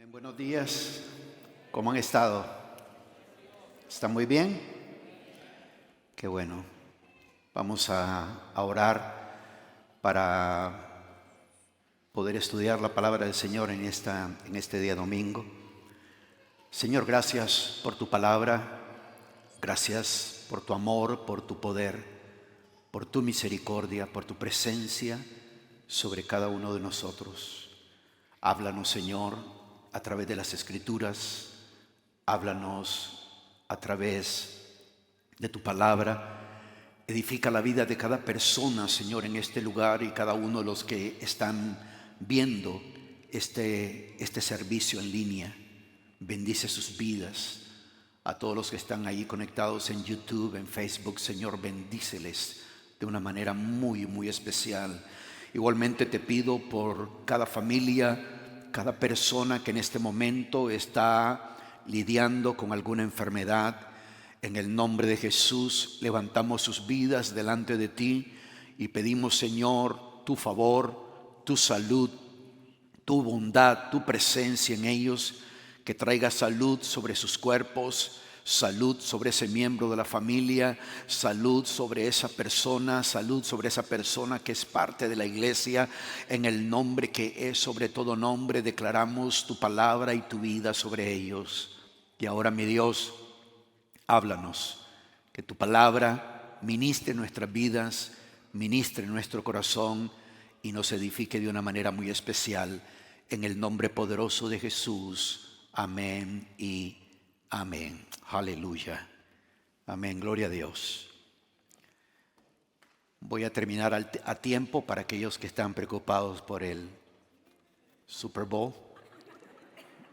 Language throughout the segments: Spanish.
Amén. Buenos días. ¿Cómo han estado? ¿Están muy bien? Qué bueno. Vamos a orar para poder estudiar la palabra del Señor en este día domingo. Señor, gracias por tu palabra. Gracias por tu amor, por tu poder, por tu misericordia, por tu presencia sobre cada uno de nosotros. Háblanos, Señor, a través de las Escrituras. Háblanos a través de tu palabra. Edifica la vida de cada persona, Señor, en este lugar y cada uno de los que están viendo este servicio en línea. Bendice sus vidas. A todos los que están ahí conectados en YouTube, en Facebook, Señor, bendíceles de una manera muy, muy especial. Igualmente te pido por cada familia, cada persona que en este momento está lidiando con alguna enfermedad. En el nombre de Jesús levantamos sus vidas delante de ti y pedimos, Señor, tu favor, tu salud, tu bondad, tu presencia en ellos, que traiga salud sobre sus cuerpos, salud sobre ese miembro de la familia, salud sobre esa persona que es parte de la iglesia. En el nombre que es sobre todo nombre, declaramos tu palabra y tu vida sobre ellos. Y ahora, mi Dios, háblanos, que tu palabra ministre nuestras vidas, ministre nuestro corazón y nos edifique de una manera muy especial. En el nombre poderoso de Jesús. Amén y amén. Aleluya. Amén. Gloria a Dios. Voy a terminar a tiempo para aquellos que están preocupados por el Super Bowl.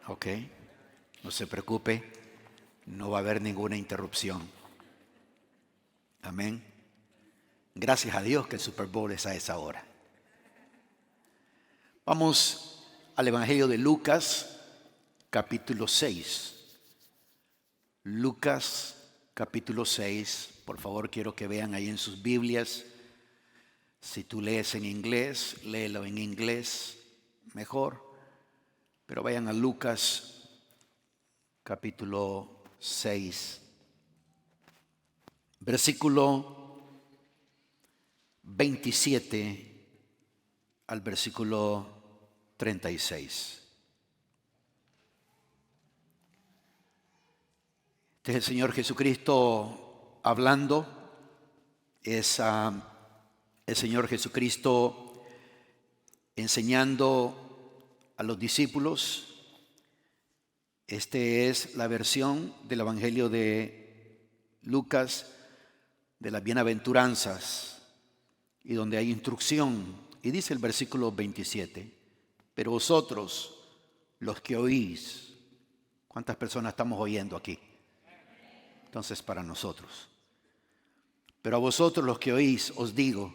Ok. No se preocupe. No va a haber ninguna interrupción. Amén. Gracias a Dios que el Super Bowl es a esa hora. Vamos al Evangelio de Lucas, capítulo 6. Lucas, capítulo 6. Por favor, quiero que vean ahí en sus Biblias. Si tú lees en inglés, léelo en inglés, mejor. Pero vayan a Lucas, capítulo 6. Versículo 27 al versículo 36. Este es el Señor Jesucristo hablando. Es el Señor Jesucristo enseñando a los discípulos. Este es la versión del Evangelio de Lucas de las bienaventuranzas y donde hay instrucción. Y dice el versículo 27, pero vosotros, los que oís, ¿cuántas personas estamos oyendo aquí? Entonces para nosotros. Pero a vosotros los que oís os digo,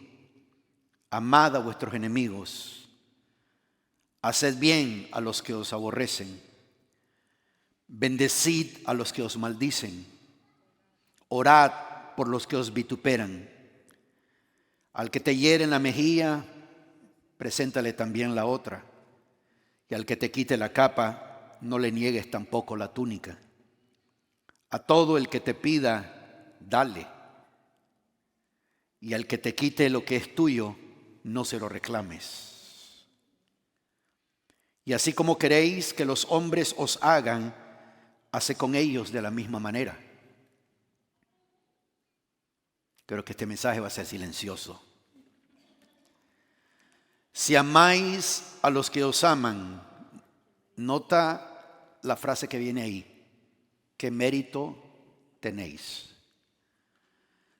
amad a vuestros enemigos, haced bien a los que os aborrecen, bendecid a los que os maldicen, orad por los que os vituperan. Al que te hiere en la mejilla, preséntale también la otra. Y al que te quite la capa, no le niegues tampoco la túnica. A todo el que te pida, dale. Y al que te quite lo que es tuyo, no se lo reclames. Y así como queréis que los hombres os hagan, haced con ellos de la misma manera. Creo que este mensaje va a ser silencioso. Si amáis a los que os aman, nota la frase que viene ahí. ¿Qué mérito tenéis?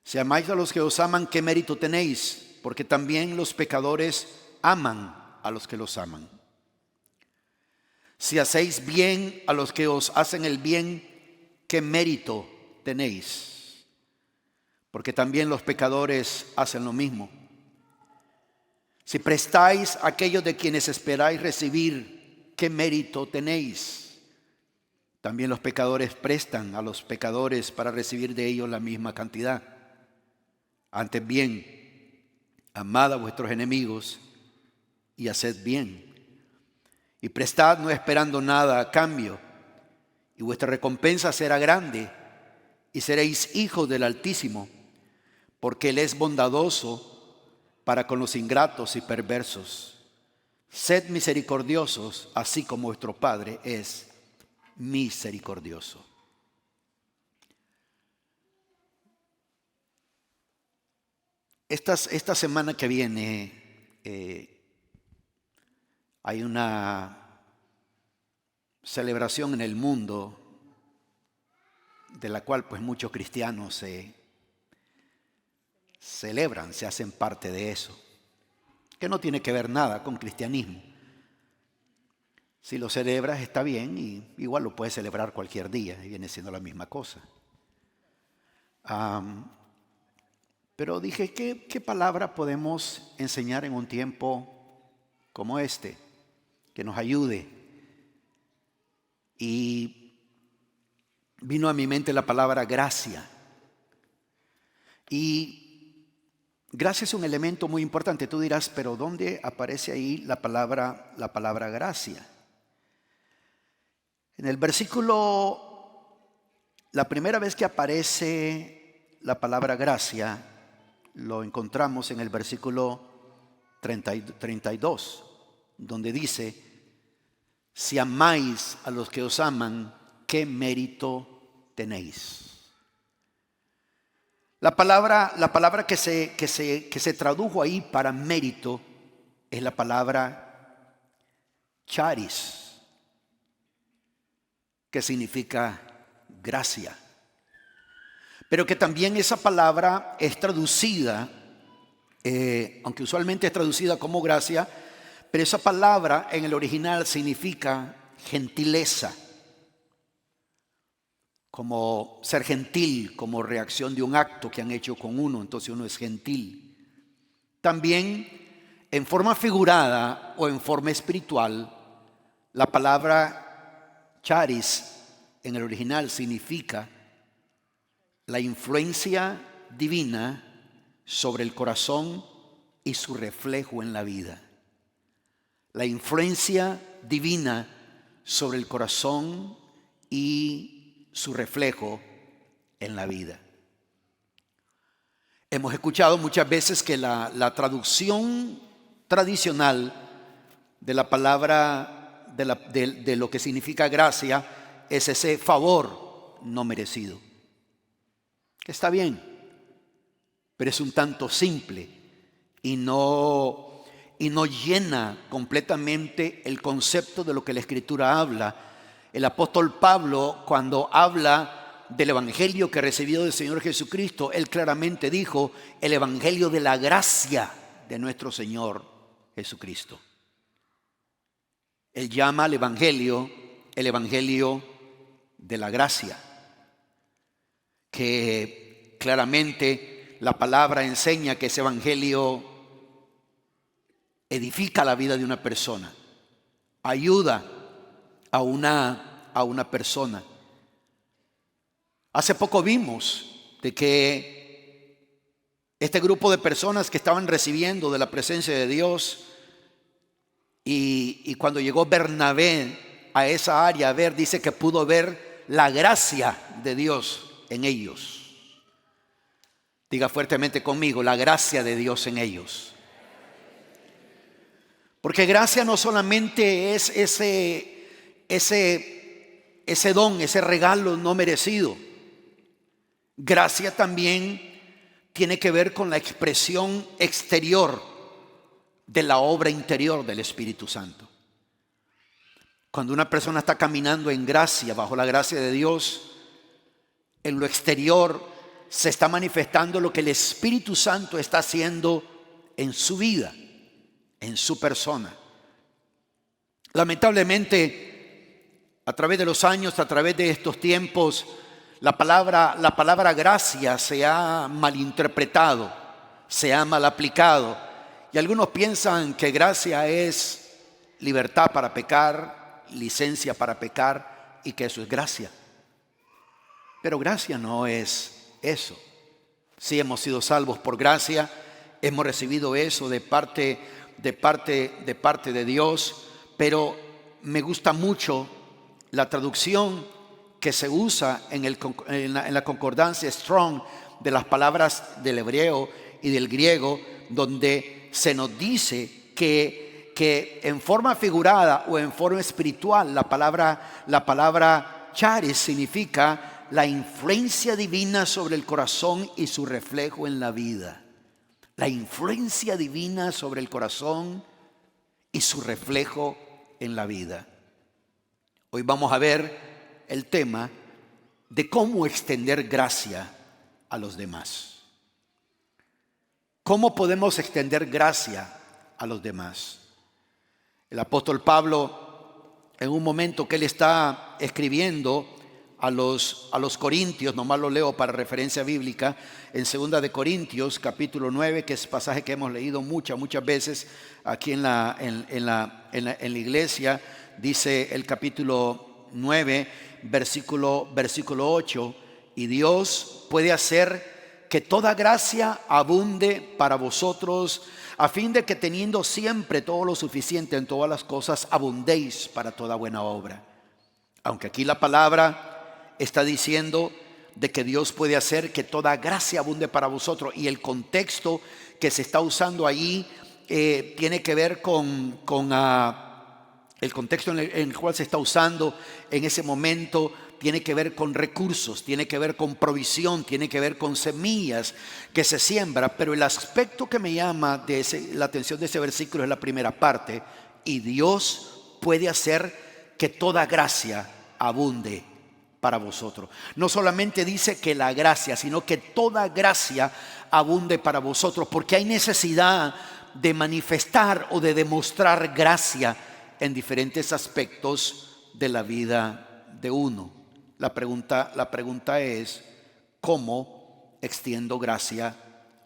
Si amáis a los que os aman, ¿qué mérito tenéis? Porque también los pecadores aman a los que los aman. Si hacéis bien a los que os hacen el bien, ¿qué mérito tenéis? Porque también los pecadores hacen lo mismo. Si prestáis a aquellos de quienes esperáis recibir, ¿qué mérito tenéis? También los pecadores prestan a los pecadores para recibir de ellos la misma cantidad. Antes bien, amad a vuestros enemigos y haced bien. y prestad no esperando nada a cambio, y vuestra recompensa será grande, y seréis hijos del Altísimo, porque Él es bondadoso para con los ingratos y perversos. Sed misericordiosos, así como vuestro Padre es misericordioso. Esta semana que viene hay una celebración en el mundo de la cual pues muchos cristianos se celebran, se hacen parte de eso, que no tiene que ver nada con cristianismo. Si lo celebras está bien, y igual lo puedes celebrar cualquier día y viene siendo la misma cosa. Pero dije, ¿qué palabra podemos enseñar en un tiempo como este que nos ayude? Y vino a mi mente la palabra gracia. Y gracia es un elemento muy importante. Tú dirás, pero ¿dónde aparece ahí la palabra gracia? En el versículo, la primera vez que aparece la palabra gracia, lo encontramos en el versículo 32, donde dice: si amáis a los que os aman, ¿qué mérito tenéis? La palabra que se tradujo ahí para mérito es la palabra charis, que significa gracia. Pero que también esa palabra es traducida, aunque usualmente es traducida como gracia, pero esa palabra en el original significa gentileza, como ser gentil, como reacción de un acto que han hecho con uno, entonces uno es gentil. También en forma figurada o en forma espiritual, la palabra charis en el original significa la influencia divina sobre el corazón y su reflejo en la vida. La influencia divina sobre el corazón y su reflejo en la vida. Hemos escuchado muchas veces que la traducción tradicional de la palabra, de lo que significa gracia, es ese favor no merecido. Que está bien, pero es un tanto simple y no llena completamente el concepto de lo que la Escritura habla. El apóstol Pablo, cuando habla del evangelio que recibió del Señor Jesucristo, él claramente dijo: el evangelio de la gracia de nuestro Señor Jesucristo. Él llama al evangelio el evangelio de la gracia, que claramente la palabra enseña que ese evangelio edifica la vida de una persona, ayuda a una persona. Hace poco vimos de que este grupo de personas que estaban recibiendo de la presencia de Dios, y cuando llegó Bernabé a esa área a ver, dice que pudo ver la gracia de Dios en ellos. Diga fuertemente conmigo: la gracia de Dios en ellos. Porque gracia no solamente es ese don, ese regalo no merecido. Gracia también tiene que ver con la expresión exterior de la obra interior del Espíritu Santo. Cuando una persona está caminando en gracia, bajo la gracia de Dios, en lo exterior se está manifestando lo que el Espíritu Santo está haciendo en su vida, en su persona. Lamentablemente, a través de los años, a través de estos tiempos, la palabra gracia se ha malinterpretado, se ha mal aplicado, y algunos piensan que gracia es libertad para pecar, licencia para pecar, y que eso es gracia. Pero gracia no es eso. Sí hemos sido salvos por gracia, hemos recibido eso de parte de Dios, pero me gusta mucho la traducción que se usa en la concordancia Strong de las palabras del hebreo y del griego, donde se nos dice que en forma figurada o en forma espiritual, la palabra charis significa la influencia divina sobre el corazón y su reflejo en la vida. La influencia divina sobre el corazón y su reflejo en la vida. Hoy vamos a ver el tema de cómo extender gracia a los demás. ¿Cómo podemos extender gracia a los demás? El apóstol Pablo, en un momento que él está escribiendo a los Corintios, nomás lo leo para referencia bíblica, en 2 de Corintios, capítulo 9, que es pasaje que hemos leído muchas veces aquí en la iglesia, dice el capítulo 9, versículo 8, y Dios puede hacer que toda gracia abunde para vosotros, a fin de que teniendo siempre todo lo suficiente en todas las cosas, abundéis para toda buena obra. Aunque aquí la palabra está diciendo de que Dios puede hacer que toda gracia abunde para vosotros, y el contexto que se está usando allí tiene que ver con el contexto en el cual se está usando en ese momento. Tiene que ver con recursos, tiene que ver con provisión, tiene que ver con semillas que se siembran. Pero el aspecto que me llama la atención de ese versículo es la primera parte: y Dios puede hacer que toda gracia abunde para vosotros. No solamente dice que la gracia, sino que toda gracia abunde para vosotros, porque hay necesidad de manifestar o de demostrar gracia en diferentes aspectos de la vida de uno. La pregunta es: ¿cómo extiendo gracia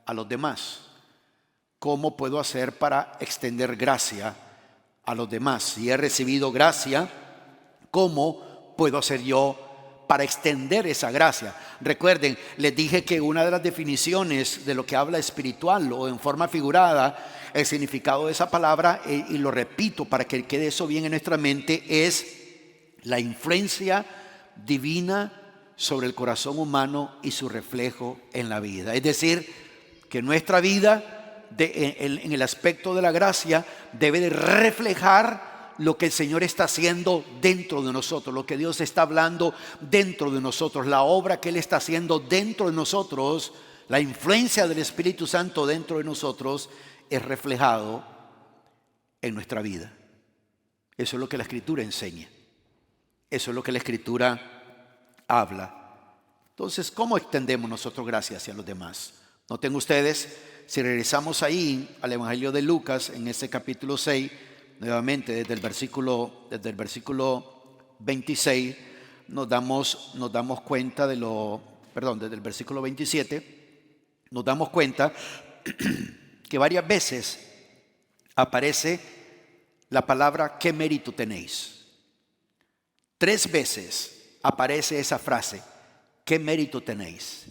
a los demás? ¿Cómo puedo hacer para extender gracia a los demás? Si he recibido gracia, ¿cómo puedo hacer yo para extender esa gracia? Recuerden, les dije que una de las definiciones de lo que habla espiritual o en forma figurada, el significado de esa palabra, y lo repito para que quede eso bien en nuestra mente, es la influencia divina sobre el corazón humano y su reflejo en la vida. Es decir, que nuestra vida en el aspecto de la gracia debe de reflejar lo que el Señor está haciendo dentro de nosotros, lo que Dios está hablando dentro de nosotros, la obra que Él está haciendo dentro de nosotros. La influencia del Espíritu Santo dentro de nosotros es reflejado en nuestra vida. Eso es lo que la Escritura enseña. Eso es lo que la Escritura habla. Entonces, ¿cómo extendemos nosotros gracia hacia los demás? Noten ustedes, si regresamos ahí al Evangelio de Lucas, en ese capítulo 6, nuevamente desde el versículo 26, nos damos cuenta desde el versículo 27, nos damos cuenta que varias veces aparece la palabra ¿qué mérito tenéis? 3 veces aparece esa frase, ¿qué mérito tenéis?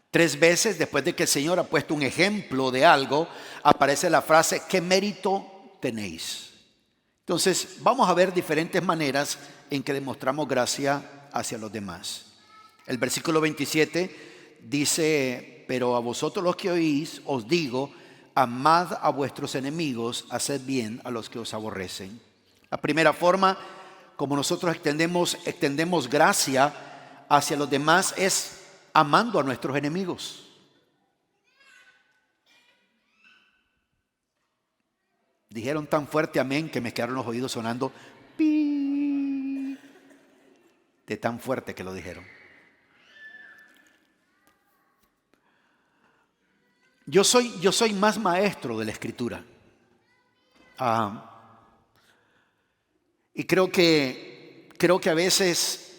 3 veces después de que el Señor ha puesto un ejemplo de algo, aparece la frase, ¿qué mérito tenéis? Entonces vamos a ver diferentes maneras en que demostramos gracia hacia los demás. El versículo 27 dice: pero a vosotros los que oís os digo, amad a vuestros enemigos, haced bien a los que os aborrecen. La primera forma como nosotros extendemos gracia hacia los demás es amando a nuestros enemigos. Dijeron tan fuerte amén que me quedaron los oídos sonando pi, de tan fuerte que lo dijeron. Yo soy más maestro de la Escritura. Y creo que a veces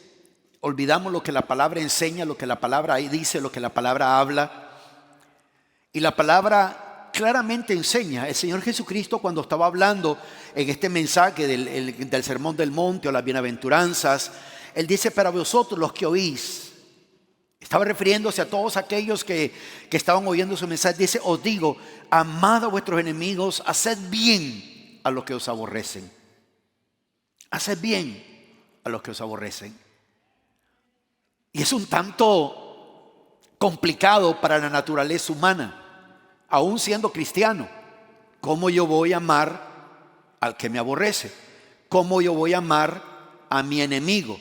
olvidamos lo que la palabra enseña, lo que la palabra ahí dice, lo que la palabra habla. Y la palabra claramente enseña. El Señor Jesucristo, cuando estaba hablando en este mensaje del Sermón del Monte o las bienaventuranzas, Él dice: para vosotros los que oís. Estaba refiriéndose a todos aquellos que estaban oyendo su mensaje. Dice: os digo, amad a vuestros enemigos, haced bien a los que os aborrecen. Haced bien a los que os aborrecen. Y es un tanto complicado para la naturaleza humana, aún siendo cristiano. ¿Cómo yo voy a amar al que me aborrece? ¿Cómo yo voy a amar a mi enemigo?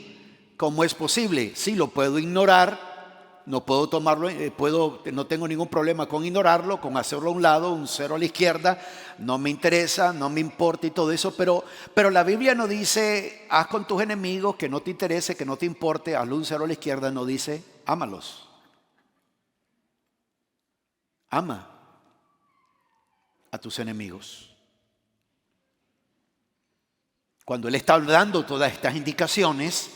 ¿Cómo es posible? Sí, lo puedo ignorar, no puedo tomarlo, no tengo ningún problema con ignorarlo, con hacerlo a un lado, un cero a la izquierda, no me interesa, no me importa y todo eso, pero la Biblia no dice, haz con tus enemigos que no te interese, que no te importe, hazlo un cero a la izquierda, no dice, ámalos. Ama a tus enemigos. Cuando Él está dando todas estas indicaciones,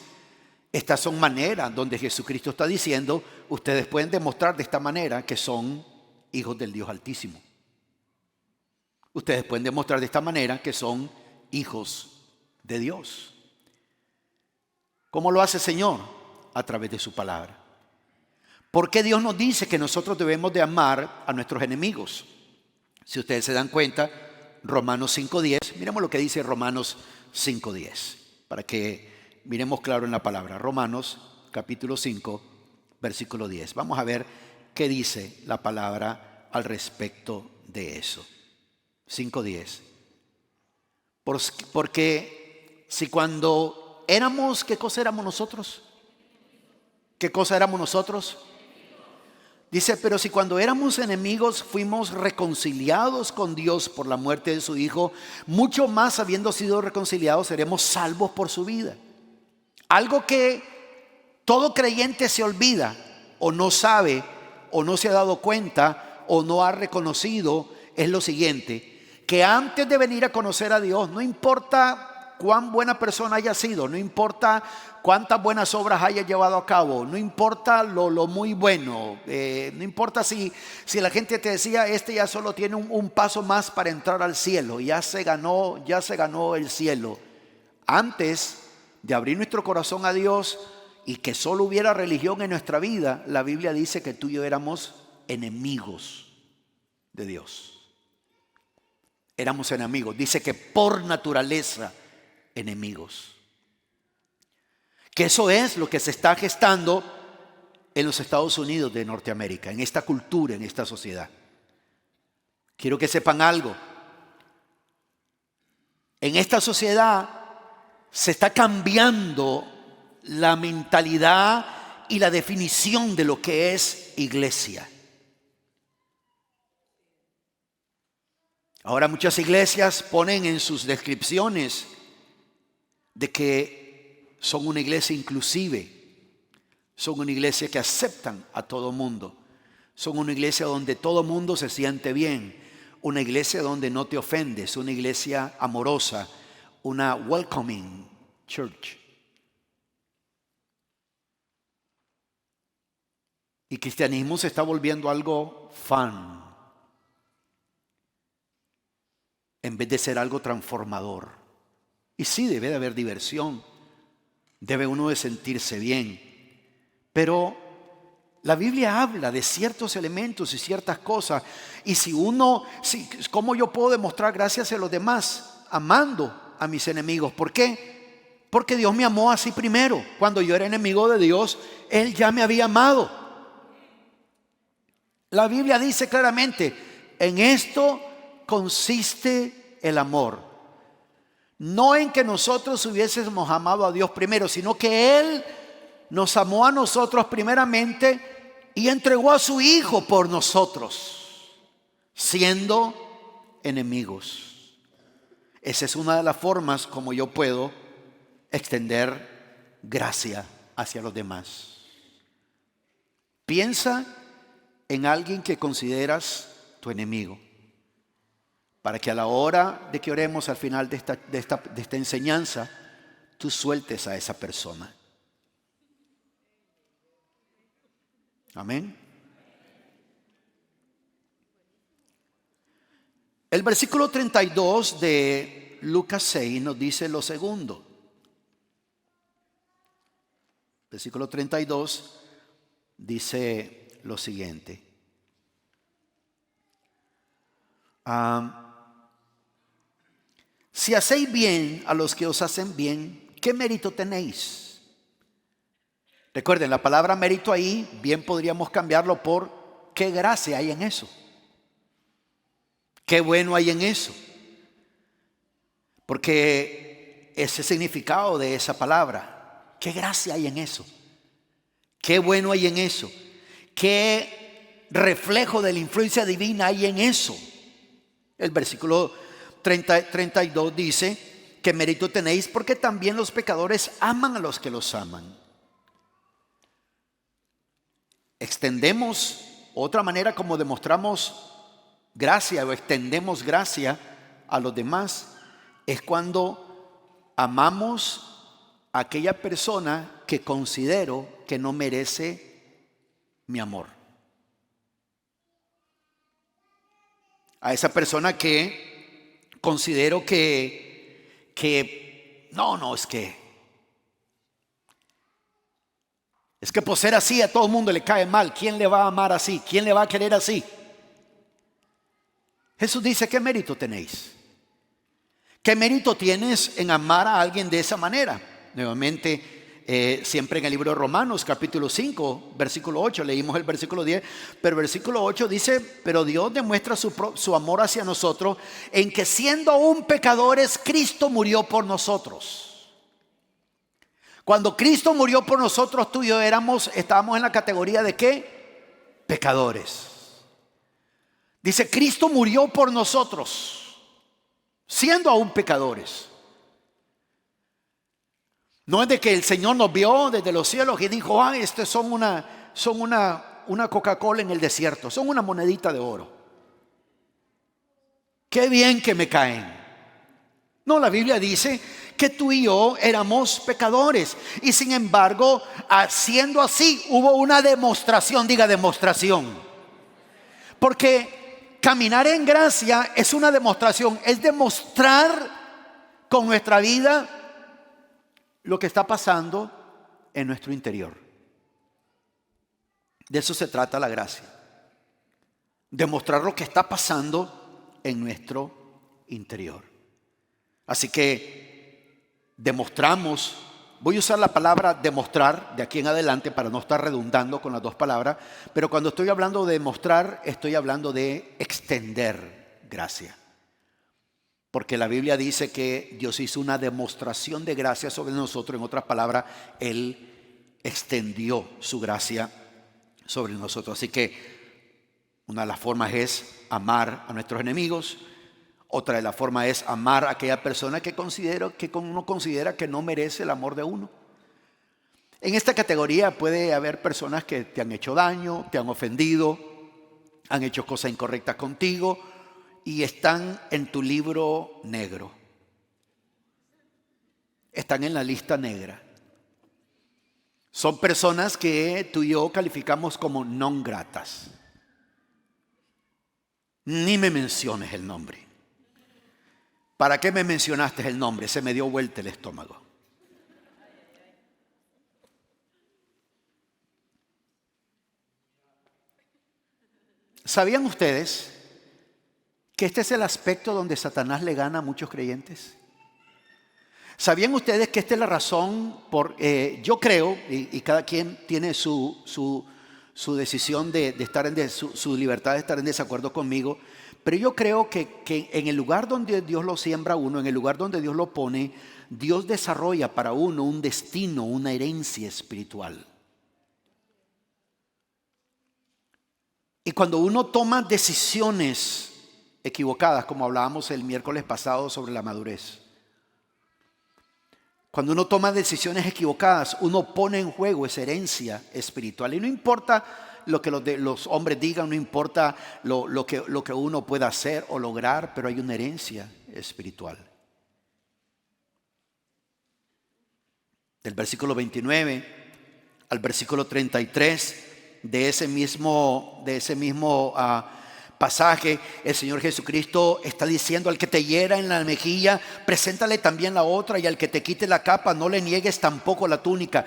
estas son maneras donde Jesucristo está diciendo, ustedes pueden demostrar de esta manera que son hijos del Dios Altísimo. Ustedes pueden demostrar de esta manera que son hijos de Dios. ¿Cómo lo hace el Señor? A través de su palabra. ¿Por qué Dios nos dice que nosotros debemos de amar a nuestros enemigos? Si ustedes se dan cuenta, Romanos 5:10, miremos lo que dice Romanos 5:10, para que miremos claro en la palabra. Romanos capítulo 5, versículo 10. Vamos a ver qué dice la palabra al respecto de eso. 5:10. Porque si cuando éramos, ¿qué cosa éramos nosotros? ¿Qué cosa éramos nosotros? Dice, pero si cuando éramos enemigos fuimos reconciliados con Dios por la muerte de su Hijo, mucho más habiendo sido reconciliados seremos salvos por su vida. Algo que todo creyente se olvida o no sabe o no se ha dado cuenta o no ha reconocido es lo siguiente, que antes de venir a conocer a Dios, no importa cuán buena persona haya sido, no importa cuántas buenas obras haya llevado a cabo, no importa lo muy bueno, no importa si la gente te decía, este ya solo tiene un paso más para entrar al cielo, ya se ganó el cielo. Antes de abrir nuestro corazón a Dios y que solo hubiera religión en nuestra vida, la Biblia dice que tú y yo éramos enemigos de Dios. Éramos enemigos, dice que por naturaleza enemigos. Que eso es lo que se está gestando en los Estados Unidos de Norteamérica, en esta cultura, en esta sociedad. Quiero que sepan algo. En esta sociedad se está cambiando la mentalidad y la definición de lo que es iglesia. Ahora muchas iglesias ponen en sus descripciones de que son una iglesia inclusive, son una iglesia que aceptan a todo mundo, son una iglesia donde todo mundo se siente bien, una iglesia donde no te ofendes, una iglesia amorosa, una welcoming church. Y cristianismo se está volviendo algo fun, en vez de ser algo transformador. Y sí, debe de haber diversión, debe uno de sentirse bien, pero la Biblia habla de ciertos elementos y ciertas cosas, y ¿cómo yo puedo demostrar gracia hacia los demás? Amando a mis enemigos. ¿Por qué? Porque Dios me amó así primero. Cuando yo era enemigo de Dios, Él ya me había amado. La Biblia dice claramente, en esto consiste el amor. No en que nosotros hubiésemos amado a Dios primero, sino que Él nos amó a nosotros primeramente y entregó a su Hijo por nosotros, siendo enemigos. Esa es una de las formas como yo puedo extender gracia hacia los demás. Piensa en alguien que consideras tu enemigo, para que a la hora de que oremos al final de esta enseñanza, tú sueltes a esa persona. Amén. El versículo 32 de Lucas 6 nos dice lo segundo. Versículo 32 dice lo siguiente. Si hacéis bien a los que os hacen bien, ¿qué mérito tenéis? Recuerden, la palabra mérito ahí bien podríamos cambiarlo por ¿qué gracia hay en eso? ¿Qué bueno hay en eso? Porque ese significado de esa palabra, ¿qué gracia hay en eso? ¿Qué bueno hay en eso? ¿Qué reflejo de la influencia divina hay en eso? El versículo 32 dice, ¿qué mérito tenéis? Porque también los pecadores aman a los que los aman. Extendemos otra manera como demostramos gracia o extendemos gracia a los demás, es cuando amamos a aquella persona que considero que no merece mi amor. A esa persona que considero que es que por ser así a todo el mundo le cae mal. ¿Quién le va a amar así? ¿Quién le va a querer así? Jesús dice, ¿qué mérito tenéis? ¿Qué mérito tienes en amar a alguien de esa manera? Nuevamente, siempre en el libro de Romanos, capítulo 5, versículo 8, leímos el versículo 10, pero el versículo 8 dice, pero Dios demuestra su amor hacia nosotros en que siendo aún pecadores, Cristo murió por nosotros. Cuando Cristo murió por nosotros, tú y yo estábamos en la categoría de ¿qué? Pecadores. Dice, Cristo murió por nosotros, siendo aún pecadores. No es de que el Señor nos vio desde los cielos y dijo, estos son una Coca-Cola en el desierto, son una monedita de oro. Qué bien que me caen. No, la Biblia dice que tú y yo éramos pecadores. Y sin embargo, siendo así, hubo una demostración, diga demostración. Porque caminar en gracia es una demostración, es demostrar con nuestra vida lo que está pasando en nuestro interior. De eso se trata la gracia. Demostrar lo que está pasando en nuestro interior. Así que demostramos, voy a usar la palabra demostrar de aquí en adelante para no estar redundando con las dos palabras, pero cuando estoy hablando de demostrar, estoy hablando de extender gracia. Porque la Biblia dice que Dios hizo una demostración de gracia sobre nosotros. En otras palabras, Él extendió su gracia sobre nosotros. Así que una de las formas es amar a nuestros enemigos. Otra de las formas es amar a aquella persona que uno considera que no merece el amor de uno. En esta categoría puede haber personas que te han hecho daño, te han ofendido, han hecho cosas incorrectas contigo y están en tu libro negro. Están en la lista negra. Son personas que tú y yo calificamos como non gratas. Ni me menciones el nombre. ¿Para qué me mencionaste el nombre? Se me dio vuelta el estómago. ¿Sabían ustedes que este es el aspecto donde Satanás le gana a muchos creyentes? ¿Sabían ustedes que esta es la razón yo creo, y cada quien tiene su decisión de estar su libertad de estar en desacuerdo conmigo, pero yo creo que en el lugar donde Dios lo siembra a uno, en el lugar donde Dios lo pone, Dios desarrolla para uno un destino, una herencia espiritual. Y cuando uno toma decisiones equivocadas, como hablábamos el miércoles pasado sobre la madurez, cuando uno toma decisiones equivocadas, uno pone en juego esa herencia espiritual. Y no importa lo que los hombres digan, no importa lo que uno pueda hacer o lograr, pero hay una herencia espiritual. Del versículo 29 al versículo 33 de ese mismo pasaje, el Señor Jesucristo está diciendo: al que te hiera en la mejilla, preséntale también la otra, y al que te quite la capa, no le niegues tampoco la túnica.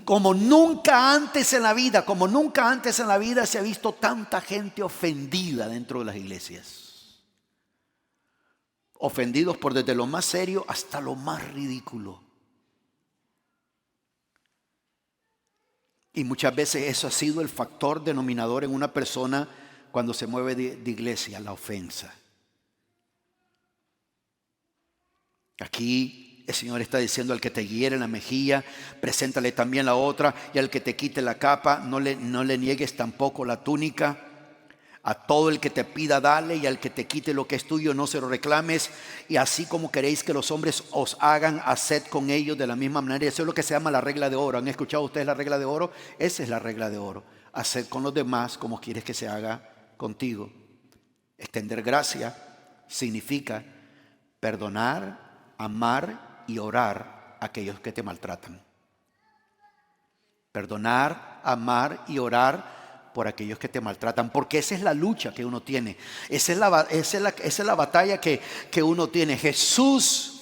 Como nunca antes en la vida se ha visto tanta gente ofendida dentro de las iglesias. ofendidos por desde lo más serio hasta lo más ridículo. Y muchas veces eso ha sido el factor denominador en una persona cuando se mueve de iglesia, la ofensa. Aquí el Señor está diciendo: al que te hiere la mejilla, preséntale también la otra, y al que te quite la capa, no le niegues tampoco la túnica. A todo el que te pida, dale, y al que te quite lo que es tuyo, no se lo reclames. Y así como queréis que los hombres os hagan, haced con ellos de la misma manera. Eso es lo que se llama la regla de oro. ¿Han escuchado ustedes la regla de oro? Esa es la regla de oro. Haced con los demás como quieres que se haga contigo. Extender gracia significa perdonar, amar y orar a aquellos que te maltratan. Perdonar, amar y orar por aquellos que te maltratan, porque esa es la lucha que uno tiene. Esa es la batalla que uno tiene. Jesús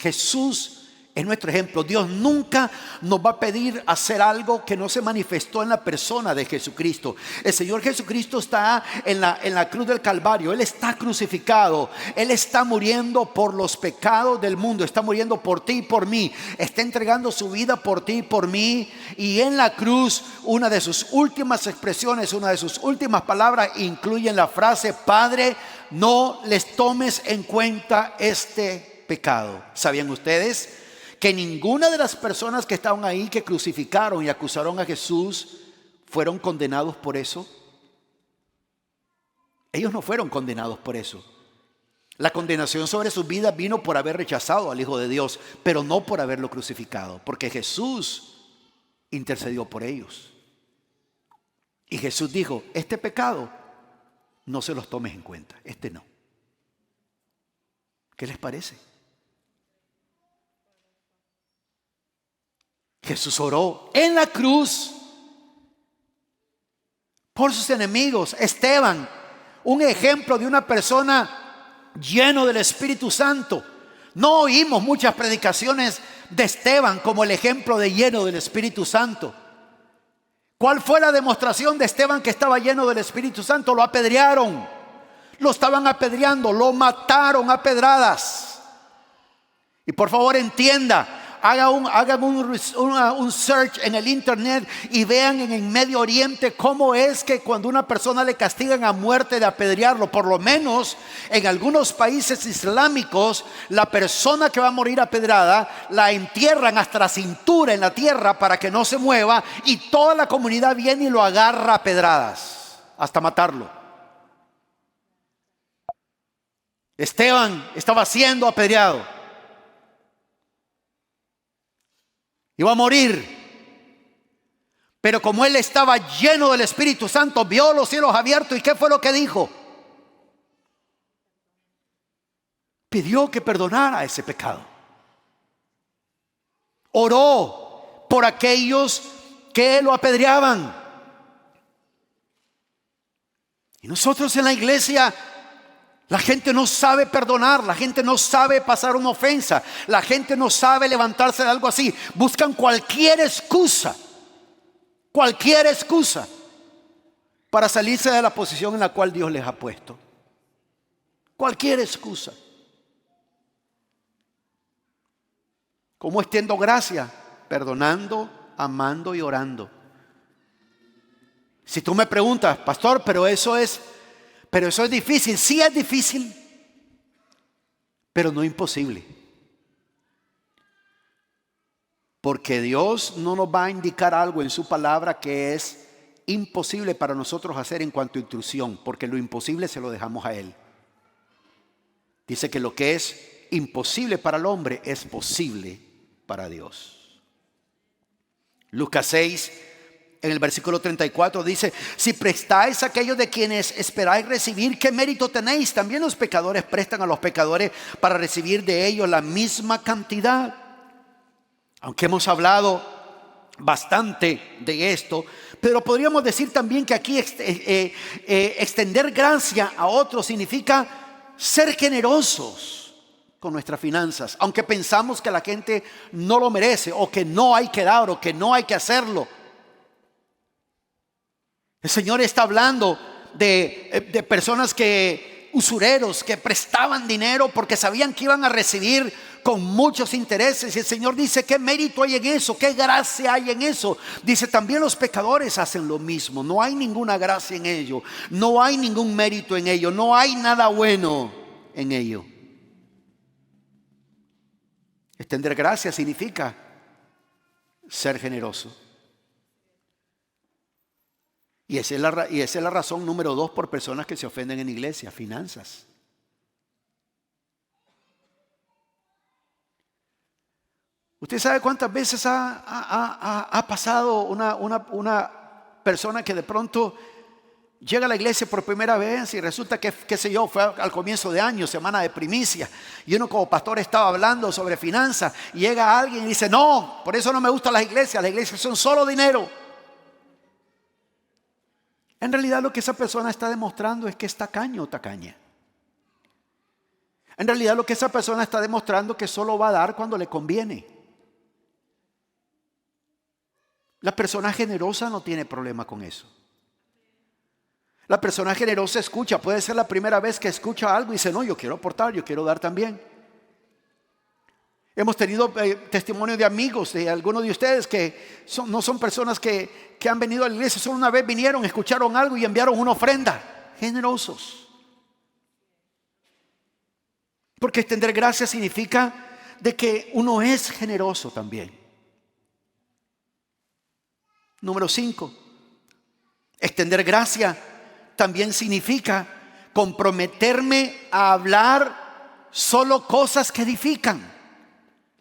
es nuestro ejemplo. Dios nunca nos va a pedir hacer algo que no se manifestó en la persona de Jesucristo. El Señor Jesucristo está en la cruz del Calvario. Él está crucificado. Él está muriendo por los pecados del mundo. Está muriendo por ti y por mí. Está entregando su vida por ti y por mí. Y en la cruz, una de sus últimas expresiones, una de sus últimas palabras incluyen la frase: Padre, no les tomes en cuenta este pecado. ¿Sabían ustedes que ninguna de las personas que estaban ahí, que crucificaron y acusaron a Jesús, fueron condenados por eso? Ellos no fueron condenados por eso. La condenación sobre sus vidas vino por haber rechazado al Hijo de Dios, pero no por haberlo crucificado, porque Jesús intercedió por ellos. Y Jesús dijo: este pecado no se los tomes en cuenta, este no. ¿Qué les parece? Jesús oró en la cruz por sus enemigos. Esteban, un ejemplo de una persona lleno del Espíritu Santo. No oímos muchas predicaciones de Esteban como el ejemplo de lleno del Espíritu Santo. ¿Cuál fue la demostración de Esteban que estaba lleno del Espíritu Santo? Lo apedrearon, lo estaban apedreando, lo mataron a pedradas. Y por favor entienda, hagan un search en el internet y vean en el Medio Oriente cómo es que cuando una persona le castigan a muerte de apedrearlo. Por lo menos en algunos países islámicos, la persona que va a morir apedrada la entierran hasta la cintura en la tierra para que no se mueva, y toda la comunidad viene y lo agarra a pedradas hasta matarlo. Esteban estaba siendo apedreado. Iba a morir, pero como él estaba lleno del Espíritu Santo, vio los cielos abiertos. ¿Y qué fue lo que dijo? Pidió que perdonara ese pecado. Oró por aquellos que lo apedreaban. Y nosotros en la iglesia, la gente no sabe perdonar, la gente no sabe pasar una ofensa, la gente no sabe levantarse de algo así. Buscan cualquier excusa para salirse de la posición en la cual Dios les ha puesto. Cualquier excusa. ¿Cómo extiendo gracia? Perdonando, amando y orando. Si tú me preguntas: pastor, pero eso es difícil. Sí es difícil, pero no imposible. Porque Dios no nos va a indicar algo en su palabra que es imposible para nosotros hacer en cuanto a instrucción, porque lo imposible se lo dejamos a Él. Dice que lo que es imposible para el hombre es posible para Dios. Lucas 6, en el versículo 34 dice: si prestáis a aquellos de quienes esperáis recibir, ¿qué mérito tenéis? También los pecadores prestan a los pecadores para recibir de ellos la misma cantidad. Aunque hemos hablado bastante de esto, pero podríamos decir también que aquí extender gracia a otros significa ser generosos con nuestras finanzas, aunque pensamos que la gente no lo merece, o que no hay que dar, o que no hay que hacerlo. El Señor está hablando de personas que usureros que prestaban dinero porque sabían que iban a recibir con muchos intereses. Y el Señor dice: ¿qué mérito hay en eso? ¿Qué gracia hay en eso? Dice: también los pecadores hacen lo mismo. No hay ninguna gracia en ello, no hay ningún mérito en ello, no hay nada bueno en ello. Extender gracia significa ser generoso. Y esa es la razón número 2 por personas que se ofenden en iglesia: finanzas. ¿Usted sabe cuántas veces ha pasado una persona que de pronto llega a la iglesia por primera vez y resulta que, qué sé yo, fue al comienzo de año, semana de primicia, y uno como pastor estaba hablando sobre finanzas y llega alguien y dice: no, por eso no me gustan las iglesias son solo dinero? En realidad lo que esa persona está demostrando es que es tacaño o tacaña. En realidad lo que esa persona está demostrando es que solo va a dar cuando le conviene. La persona generosa no tiene problema con eso. La persona generosa escucha. Puede ser la primera vez que escucha algo y dice: no, yo quiero aportar, yo quiero dar también. Hemos tenido testimonio de amigos de algunos de ustedes que no son personas que han venido a la iglesia, solo una vez vinieron, escucharon algo y enviaron una ofrenda. Generosos. Porque extender gracia significa de que uno es generoso también. Número 5. Extender gracia también significa comprometerme a hablar solo cosas que edifican.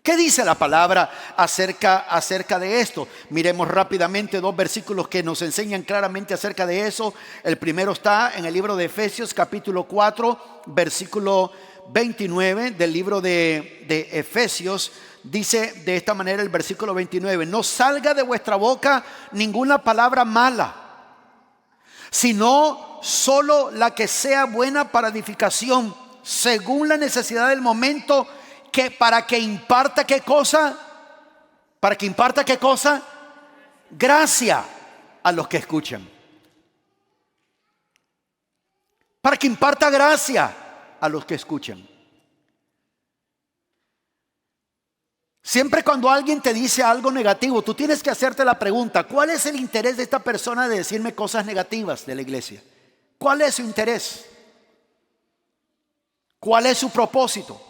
¿Qué dice la palabra acerca de esto? Miremos rápidamente 2 versículos que nos enseñan claramente acerca de eso. El primero está en el libro de Efesios, capítulo 4, versículo 29 del libro de Efesios. Dice de esta manera el versículo 29: no salga de vuestra boca ninguna palabra mala, sino solo la que sea buena para edificación, según la necesidad del momento, que para que imparta ¿qué cosa? Para que imparta ¿qué cosa? Gracia a los que escuchan. Para que imparta gracia a los que escuchan. Siempre cuando alguien te dice algo negativo, tú tienes que hacerte la pregunta: ¿cuál es el interés de esta persona de decirme cosas negativas de la iglesia? ¿Cuál es su interés? ¿Cuál es su propósito?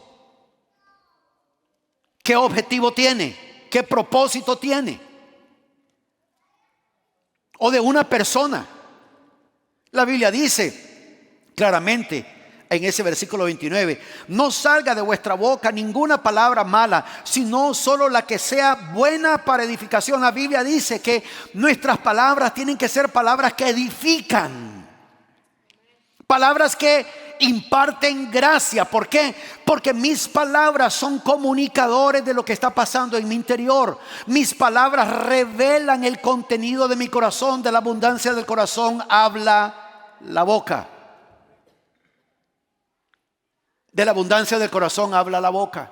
¿Qué objetivo tiene? ¿Qué propósito tiene? O de una persona. La Biblia dice claramente en ese versículo 29: no salga de vuestra boca ninguna palabra mala, sino solo la que sea buena para edificación. La Biblia dice que nuestras palabras tienen que ser palabras que edifican, palabras que imparten gracia. ¿Por qué? Porque mis palabras son comunicadores de lo que está pasando en mi interior. Mis palabras revelan el contenido de mi corazón. De la abundancia del corazón habla la boca. De la abundancia del corazón habla la boca.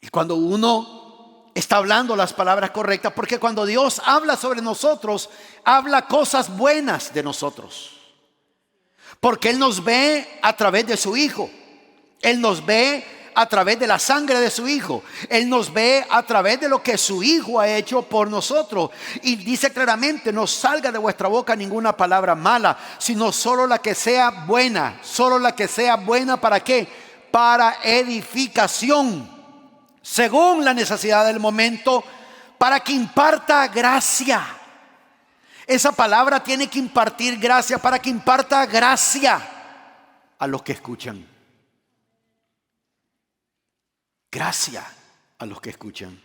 Y cuando uno está hablando las palabras correctas, porque cuando Dios habla sobre nosotros, habla cosas buenas de nosotros. Porque Él nos ve a través de su Hijo. Él nos ve a través de la sangre de su Hijo. Él nos ve a través de lo que su Hijo ha hecho por nosotros. Y dice claramente: no salga de vuestra boca ninguna palabra mala, sino solo la que sea buena. Solo la que sea buena, ¿para qué? Para edificación, según la necesidad del momento, para que imparta gracia. Esa palabra tiene que impartir gracia, para que imparta gracia a los que escuchan. Gracia a los que escuchan.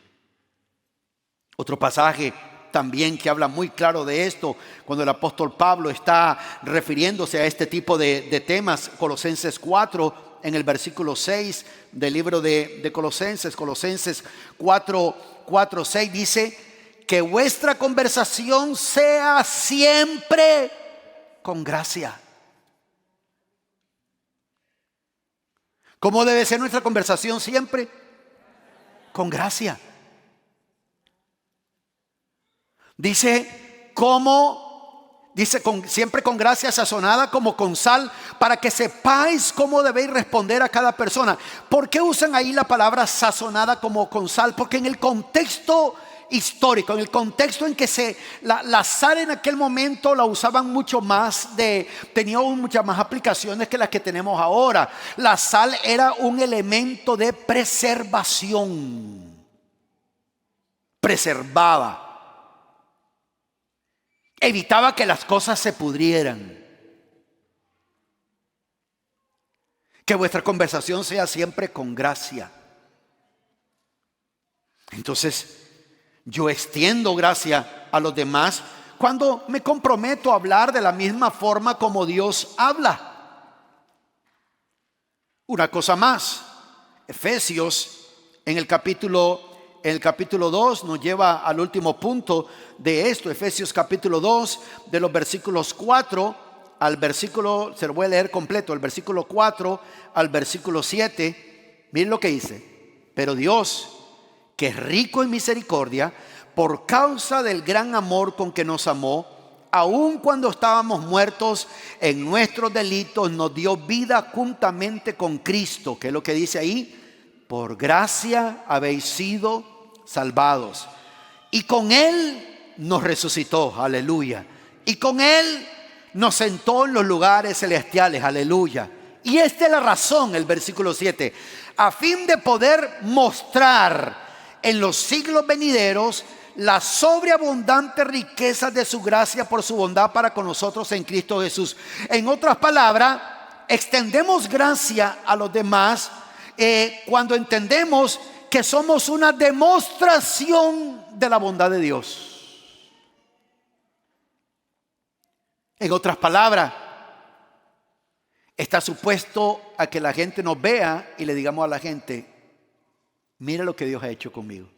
Otro pasaje también que habla muy claro de esto, cuando el apóstol Pablo está refiriéndose a este tipo de temas, Colosenses 4, en el versículo 6 del libro de Colosenses 4, 6 dice: que vuestra conversación sea siempre con gracia. ¿Cómo debe ser nuestra conversación siempre? Con gracia. Dice: como Dice, siempre con gracia sazonada como con sal, para que sepáis cómo debéis responder a cada persona. ¿Por qué usan ahí la palabra sazonada como con sal? Porque en el contexto histórico, en el contexto en que la sal en aquel momento la usaban mucho más, tenía muchas más aplicaciones que las que tenemos ahora. La sal era un elemento de preservación. Preservaba. Evitaba que las cosas se pudrieran. Que vuestra conversación sea siempre con gracia. Entonces, yo extiendo gracia a los demás cuando me comprometo a hablar de la misma forma como Dios habla. Una cosa más, Efesios en el capítulo 2 nos lleva al último punto de esto. Efesios capítulo 2, de los versículos 4 al versículo, se lo voy a leer completo, el versículo 4 al versículo 7. Miren lo que dice: pero Dios, que es rico en misericordia, por causa del gran amor con que nos amó, aun cuando estábamos muertos en nuestros delitos, nos dio vida juntamente con Cristo. ¿Qué es lo que dice ahí? Por gracia habéis sido salvados. Y con Él nos resucitó, aleluya. Y con Él nos sentó en los lugares celestiales, aleluya. Y esta es la razón, el versículo 7, a fin de poder mostrar en los siglos venideros las sobreabundantes riquezas de su gracia por su bondad para con nosotros en Cristo Jesús. En otras palabras, extendemos gracia a los demás cuando entendemos que somos una demostración de la bondad de Dios. En otras palabras, está supuesto a que la gente nos vea y le digamos a la gente: mira lo que Dios ha hecho conmigo.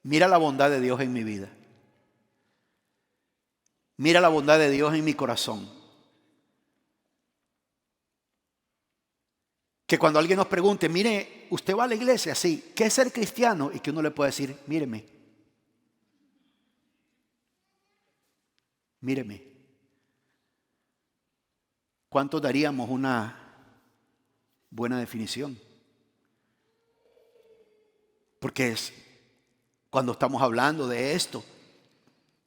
Mira la bondad de Dios en mi vida. Mira la bondad de Dios en mi corazón. Que cuando alguien nos pregunte: mire, ¿usted va a la iglesia? Sí. ¿Qué es ser cristiano? Y que uno le pueda decir: míreme. Míreme. ¿Cuántos daríamos una buena definición? Porque cuando estamos hablando de esto,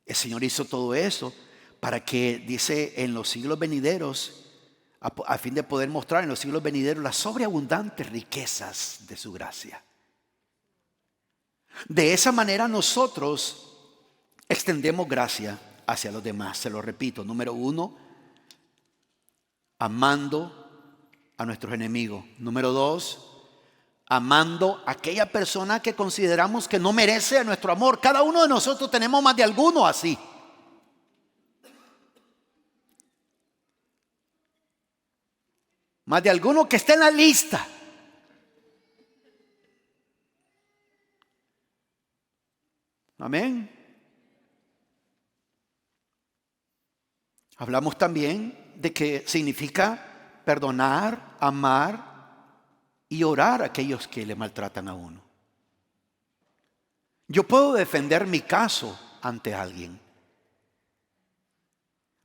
el Señor hizo todo eso para que, dice, en los siglos venideros, a fin de poder mostrar en los siglos venideros las sobreabundantes riquezas de su gracia. De esa manera nosotros extendemos gracia hacia los demás. Se lo repito: número 1, amando a nuestros enemigos. Número 2, amando a aquella persona que consideramos que no merece nuestro amor. Cada uno de nosotros tenemos más de alguno así. Más de alguno que está en la lista. Amén. Hablamos también de que significa perdonar, amar y orar a aquellos que le maltratan a uno. Yo puedo defender mi caso ante alguien,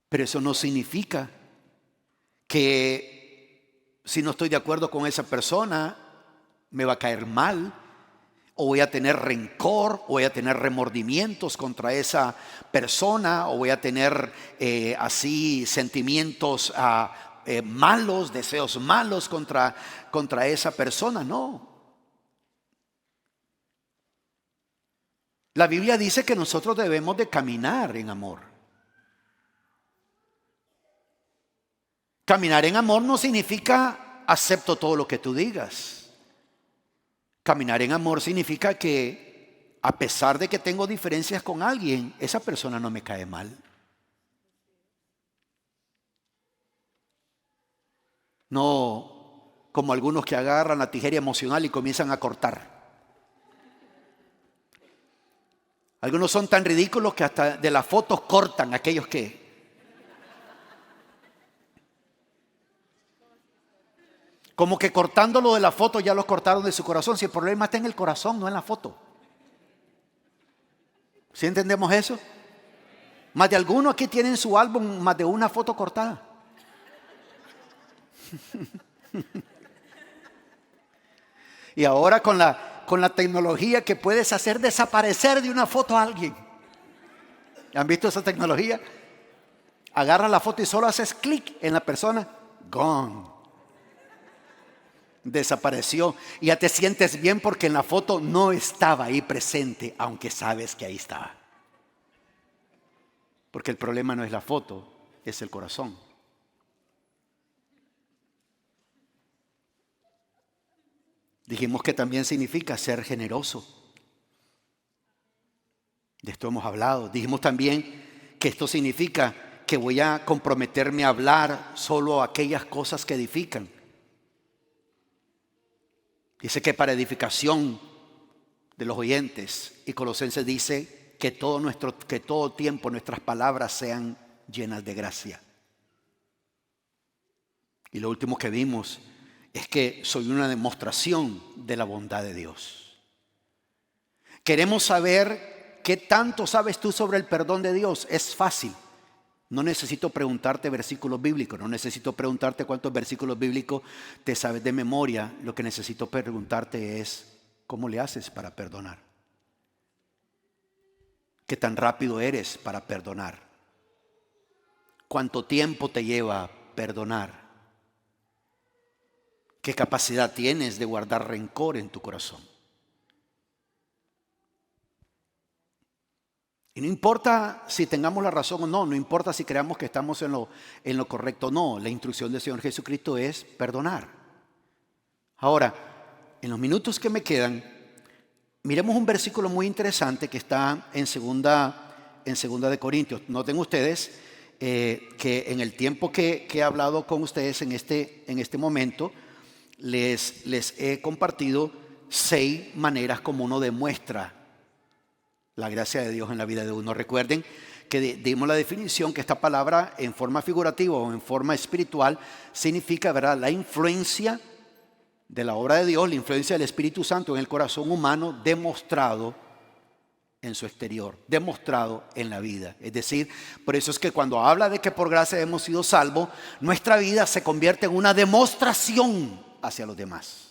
pero eso no significa que si no estoy de acuerdo con esa persona me va a caer mal, o voy a tener rencor, o voy a tener remordimientos contra esa persona, o voy a tener así sentimientos malos, deseos malos contra esa persona. No. La Biblia dice que nosotros debemos de caminar en amor. Caminar en amor no significa acepto todo lo que tú digas. Caminar en amor significa que a pesar de que tengo diferencias con alguien, esa persona no me cae mal. No como algunos que agarran la tijera emocional y comienzan a cortar. Algunos son tan ridículos que hasta de las fotos cortan aquellos que... Como que cortándolo de la foto ya los cortaron de su corazón. Si el problema está en el corazón, no en la foto. ¿Sí entendemos eso? Más de alguno aquí tiene en su álbum más de una foto cortada. Y ahora con la tecnología que puedes hacer desaparecer de una foto a alguien. ¿Han visto esa tecnología? Agarras la foto y solo haces clic en la persona. Gone. Desapareció. Y ya te sientes bien porque en la foto no estaba ahí presente, aunque sabes que ahí estaba. Porque el problema no es la foto, es el corazón. Dijimos que también significa ser generoso. De esto hemos hablado. Dijimos también que esto significa que voy a comprometerme a hablar solo aquellas cosas que edifican. Dice que para edificación de los oyentes. Y Colosenses dice que todo tiempo nuestras palabras sean llenas de gracia. Y lo último que vimos es que soy una demostración de la bondad de Dios. Queremos saber qué tanto sabes tú sobre el perdón de Dios. Es fácil. No necesito preguntarte versículos bíblicos, no necesito preguntarte cuántos versículos bíblicos te sabes de memoria. Lo que necesito preguntarte es, ¿cómo le haces para perdonar? ¿Qué tan rápido eres para perdonar? ¿Cuánto tiempo te lleva perdonar? ¿Qué capacidad tienes de guardar rencor en tu corazón? Y no importa si tengamos la razón o no, no importa si creamos que estamos en lo correcto o no. La instrucción del Señor Jesucristo es perdonar. Ahora, en los minutos que me quedan, miremos un versículo muy interesante que está en segunda de Corintios. Noten ustedes que en el tiempo que he hablado con ustedes en este momento, les he compartido 6 maneras como uno demuestra la gracia de Dios en la vida de uno. Recuerden que dimos la definición que esta palabra en forma figurativa o en forma espiritual significa, ¿verdad?, la influencia de la obra de Dios, la influencia del Espíritu Santo en el corazón humano demostrado en su exterior, demostrado en la vida. Es decir, por eso es que cuando habla de que por gracia hemos sido salvos, nuestra vida se convierte en una demostración hacia los demás.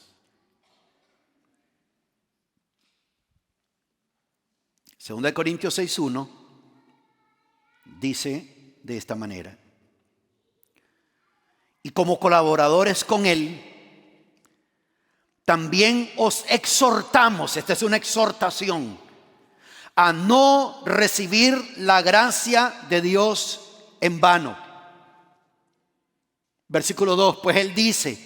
Segunda de Corintios 6:1 dice de esta manera: y como colaboradores con Él, también os exhortamos, esta es una exhortación, a no recibir la gracia de Dios en vano. Versículo 2, pues Él dice: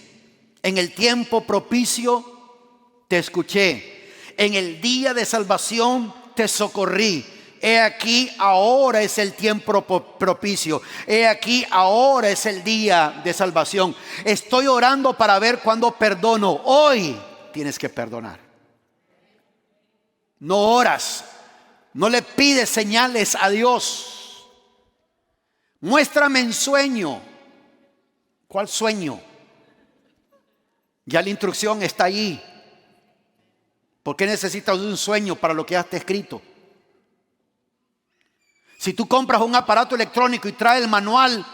en el tiempo propicio te escuché, en el día de salvación te socorrí. He aquí ahora es el tiempo propicio. He aquí ahora es el día de salvación. Estoy orando para ver cuándo perdono. Hoy tienes que perdonar. No oras, no le pides señales a Dios. Muéstrame en sueño. ¿Cuál sueño? Ya la instrucción está ahí. ¿Por qué necesitas un sueño para lo que ya está escrito? Si tú compras un aparato electrónico y trae el manual,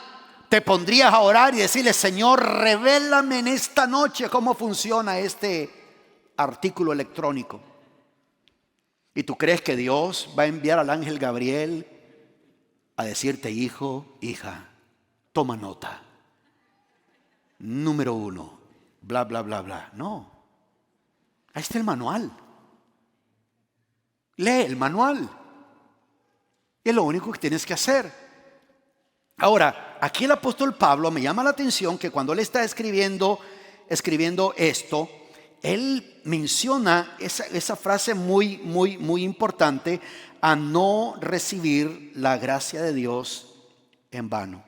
te pondrías a orar y decirle: Señor, revélame en esta noche cómo funciona este artículo electrónico. ¿Y tú crees que Dios va a enviar al ángel Gabriel a decirte: hijo, hija, toma nota? Número 1, bla, bla, bla, bla. No. Ahí está el manual. Lee el manual. Es lo único que tienes que hacer. Ahora, aquí el apóstol Pablo me llama la atención que cuando él está escribiendo esto, él menciona esa frase muy, muy, muy importante: a no recibir la gracia de Dios en vano.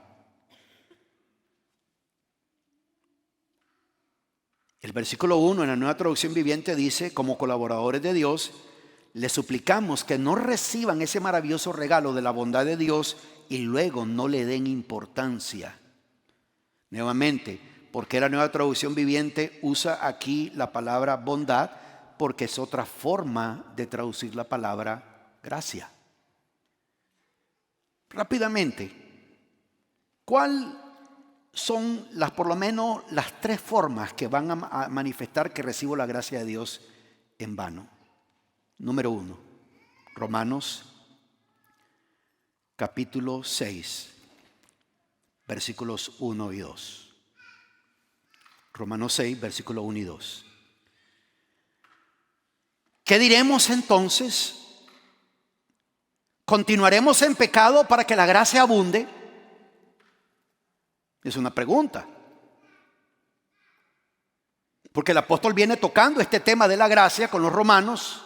El versículo 1 en la Nueva Traducción Viviente dice: como colaboradores de Dios, les suplicamos que no reciban ese maravilloso regalo de la bondad de Dios y luego no le den importancia. Nuevamente, porque la Nueva Traducción Viviente usa aquí la palabra bondad, porque es otra forma de traducir la palabra gracia. rápidamente, ¿cuál son por lo menos las 3 formas que van a manifestar que recibo la gracia de Dios en vano? Número 1, Romanos capítulo 6, versículos 1 y 2. Romanos 6, versículos 1 y 2. ¿Qué diremos entonces? ¿Continuaremos en pecado para que la gracia abunde? Es una pregunta. Porque el apóstol viene tocando este tema de la gracia con los romanos.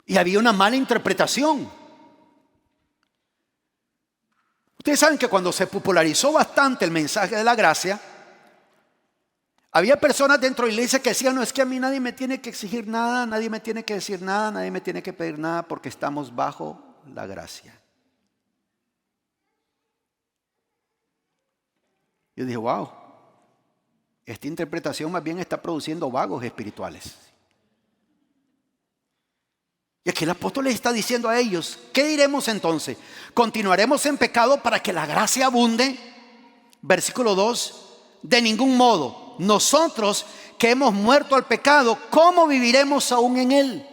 Y había una mala interpretación. Ustedes saben que cuando se popularizó bastante el mensaje de la gracia, había personas dentro de la iglesia que decían: no, es que a mí nadie me tiene que exigir nada, nadie me tiene que decir nada, nadie me tiene que pedir nada, porque estamos bajo la gracia. Yo dije: wow, esta interpretación más bien está produciendo vagos espirituales. Y aquí el apóstol les está diciendo a ellos: ¿qué diremos entonces? ¿Continuaremos en pecado para que la gracia abunde? Versículo 2: de ningún modo. Nosotros que hemos muerto al pecado, ¿cómo viviremos aún en él?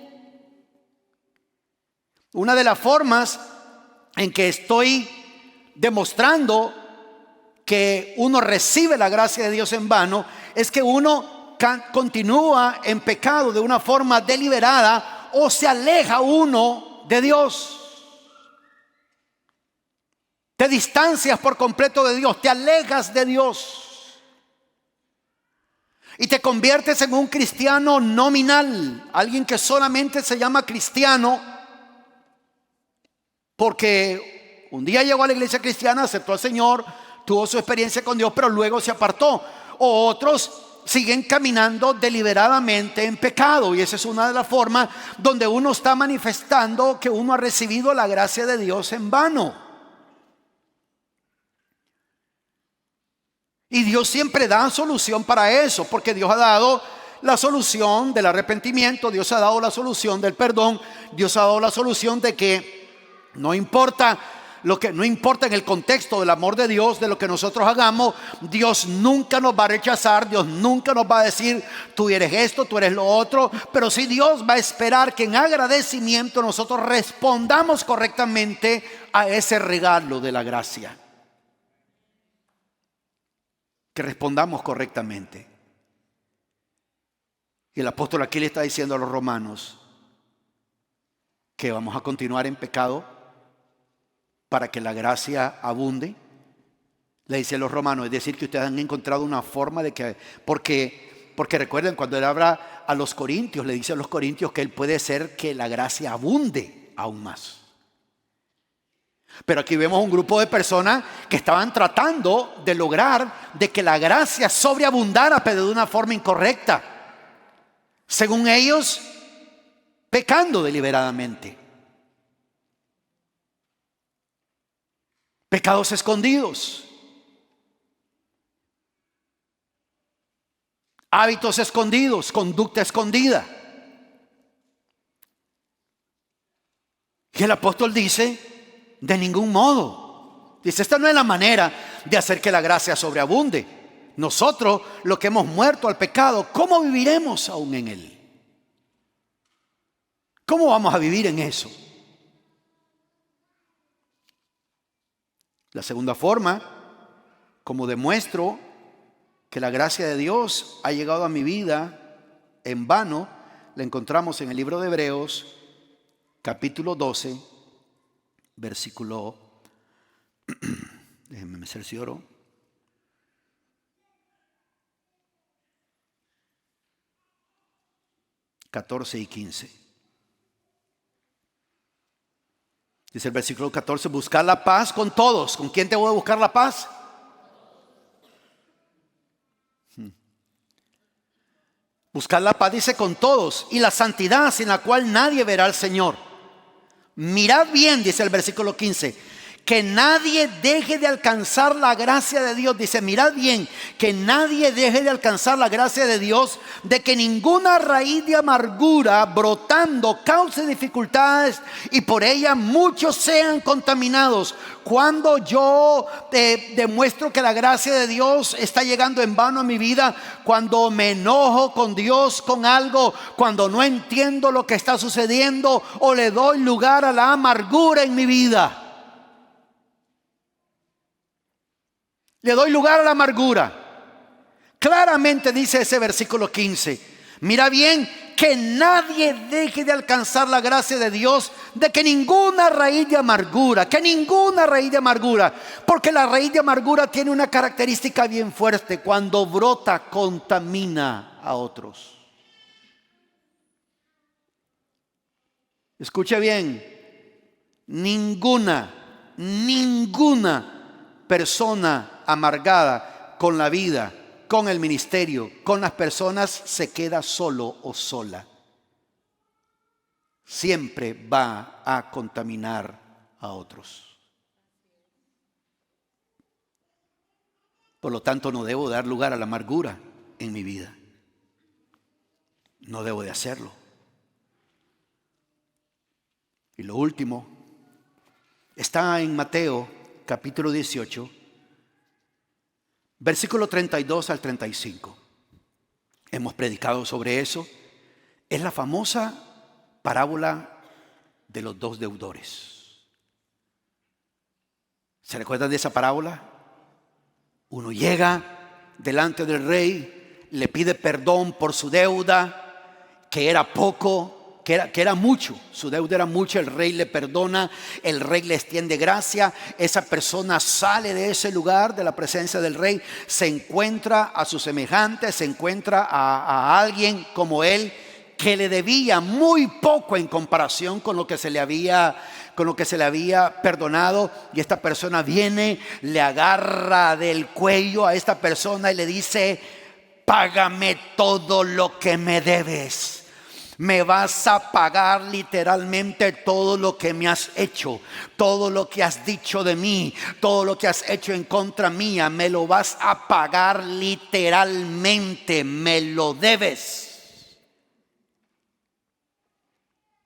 Una de las formas en que estoy demostrando que uno recibe la gracia de Dios en vano es que uno continúa en pecado de una forma deliberada, o se aleja uno de Dios. Te distancias por completo de Dios, te alejas de Dios y te conviertes en un cristiano nominal, alguien que solamente se llama cristiano porque un día llegó a la iglesia cristiana, aceptó al Señor, tuvo su experiencia con Dios, pero luego se apartó. O otros siguen caminando deliberadamente en pecado, y esa es una de las formas donde uno está manifestando que uno ha recibido la gracia de Dios en vano. Y Dios siempre da solución para eso, porque Dios ha dado la solución del arrepentimiento, Dios ha dado la solución del perdón, Dios ha dado la solución de que no importa en el contexto del amor de Dios, de lo que nosotros hagamos, Dios nunca nos va a rechazar, Dios nunca nos va a decir: tú eres esto, tú eres lo otro. Pero sí, Dios va a esperar que en agradecimiento nosotros respondamos correctamente a ese regalo de la gracia. Que respondamos correctamente. Y el apóstol aquí le está diciendo a los romanos que vamos a continuar en pecado para que la gracia abunde. Le dice a los romanos, es decir, que ustedes han encontrado una forma de que, porque recuerden, cuando él habla a los corintios, le dice a los corintios que él puede hacer que la gracia abunde aún más. Pero aquí vemos un grupo de personas que estaban tratando de lograr de que la gracia sobreabundara, pero de una forma incorrecta, según ellos, pecando deliberadamente. Pecados escondidos, hábitos escondidos, conducta escondida. Y el apóstol dice: de ningún modo. Dice: esta no es la manera de hacer que la gracia sobreabunde. Nosotros, los que hemos muerto al pecado, ¿cómo viviremos aún en él? ¿Cómo vamos a vivir en eso? La segunda forma, como demuestro que la gracia de Dios ha llegado a mi vida en vano, la encontramos en el libro de Hebreos, capítulo 12, versículo, déjenme me cercioro, (14 y 15). Dice el versículo 14: buscar la paz con todos. ¿Con quién te voy a buscar la paz? Buscar la paz, dice, con todos, y la santidad, sin la cual nadie verá al Señor. Mirad bien, dice el versículo 15, Que nadie deje de alcanzar la gracia de Dios. Dice, mirad bien, que nadie deje de alcanzar la gracia de Dios, de que ninguna raíz de amargura brotando cause dificultades y por ella muchos sean contaminados. Cuando yo demuestro que la gracia de Dios está llegando en vano a mi vida, cuando me enojo con Dios con algo, cuando no entiendo lo que está sucediendo o le doy lugar a la amargura en mi vida. Le doy lugar a la amargura. Claramente dice ese versículo 15. Mira bien, que nadie deje de alcanzar la gracia de Dios, de que ninguna raíz de amargura, porque la raíz de amargura tiene una característica bien fuerte: cuando brota, contamina a otros. Escuche bien, ninguna persona amargada con la vida, con el ministerio, con las personas, se queda solo o sola. Siempre va a contaminar a otros. Por lo tanto, no debo dar lugar a la amargura en mi vida. No debo de hacerlo. Y lo último está en Mateo capítulo 18, versículo 32 al 35. Hemos predicado sobre eso. Es la famosa parábola de los dos deudores. ¿Se recuerdan de esa parábola? Uno llega delante del rey, le pide perdón por su deuda, que era poco, que era mucho. Su deuda era mucho. El rey le perdona, el rey le extiende gracia. Esa persona sale de ese lugar, de la presencia del rey, se encuentra a su semejante, se encuentra a alguien como él, que le debía muy poco en comparación con lo que se le había perdonado. Y esta persona viene, le agarra del cuello a esta persona y le dice: págame todo lo que me debes. Me vas a pagar literalmente todo lo que me has hecho, todo lo que has dicho de mí, todo lo que has hecho en contra mía. Me lo vas a pagar literalmente, me lo debes.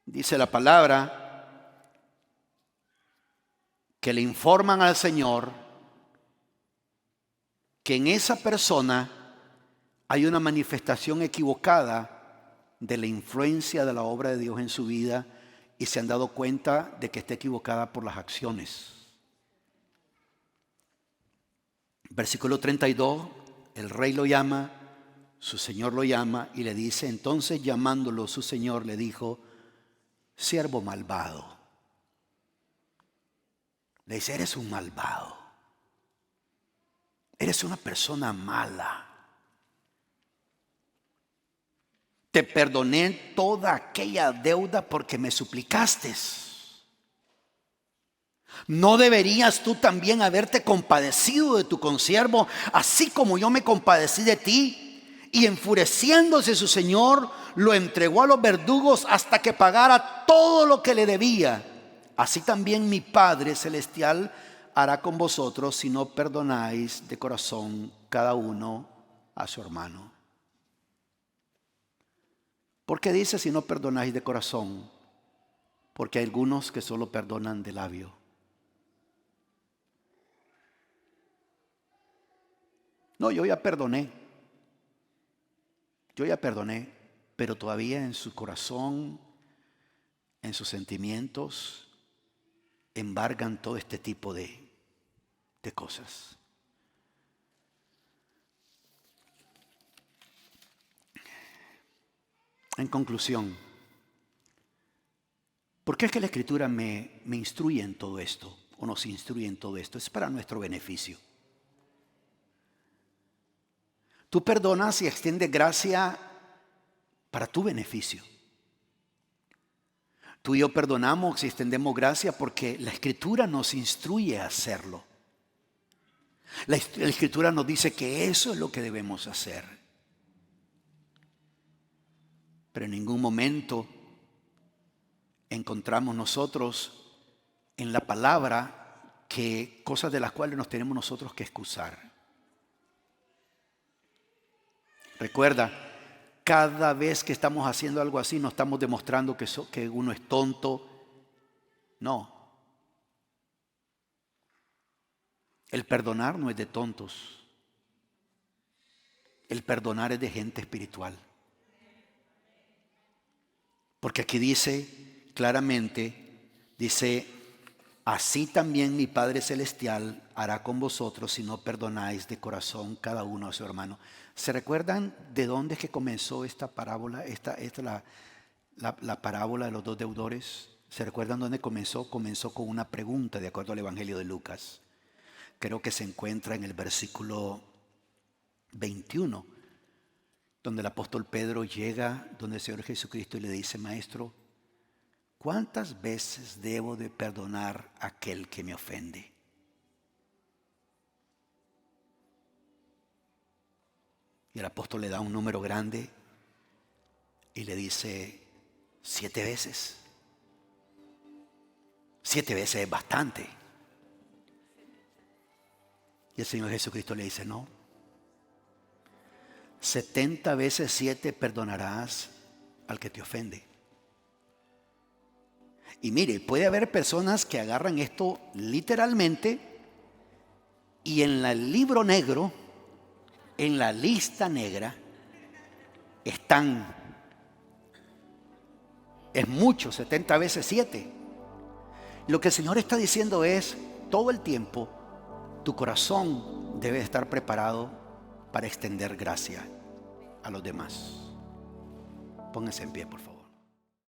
Dice la palabra que le informan al Señor que en esa persona hay una manifestación equivocada de la influencia de la obra de Dios en su vida, y se han dado cuenta de que está equivocada por las acciones. Versículo 32, el rey lo llama, su señor lo llama y le dice, entonces llamándolo su señor le dijo: siervo malvado. Le dice: eres un malvado, eres una persona mala. Te perdoné toda aquella deuda porque me suplicaste. ¿No deberías tú también haberte compadecido de tu consiervo, así como yo me compadecí de ti? Y enfureciéndose su señor, lo entregó a los verdugos hasta que pagara todo lo que le debía. Así también mi Padre Celestial hará con vosotros si no perdonáis de corazón cada uno a su hermano. ¿Por qué dice si no perdonáis de corazón? Porque hay algunos que solo perdonan de labio. No, yo ya perdoné, pero todavía en su corazón, en sus sentimientos, embargan todo este tipo de cosas. En conclusión, ¿por qué es que la Escritura me instruye en todo esto? O nos instruye en todo esto. Es para nuestro beneficio. Tú perdonas y extiendes gracia para tu beneficio. Tú y yo perdonamos y extendemos gracia porque la Escritura nos instruye a hacerlo. La Escritura nos dice que eso es lo que debemos hacer. Pero en ningún momento encontramos nosotros en la palabra que cosas de las cuales nos tenemos nosotros que excusar. Recuerda, cada vez que estamos haciendo algo así, no estamos demostrando que uno es tonto. No. El perdonar no es de tontos. El perdonar es de gente espiritual. Porque aquí dice claramente, dice, así también mi Padre Celestial hará con vosotros si no perdonáis de corazón cada uno a su hermano. ¿Se recuerdan de dónde es que comenzó esta parábola? La parábola de los dos deudores. ¿Se recuerdan dónde comenzó? Comenzó con una pregunta de acuerdo al Evangelio de Lucas. Creo que se encuentra en el versículo 21, donde el apóstol Pedro llega donde el Señor Jesucristo y le dice, Maestro, ¿cuántas veces debo de perdonar a aquel que me ofende? Y el apóstol le da un número grande y le dice, 7 veces. 7 veces es bastante. Y el Señor Jesucristo le dice, no. 70 veces 7 perdonarás al que te ofende. Y mire, puede haber personas que agarran esto literalmente y en el libro negro, en la lista negra, es mucho, 70 veces 7. Lo que el Señor está diciendo es, todo el tiempo, tu corazón debe estar preparado para extender gracia a los demás. Pónganse en pie, por favor.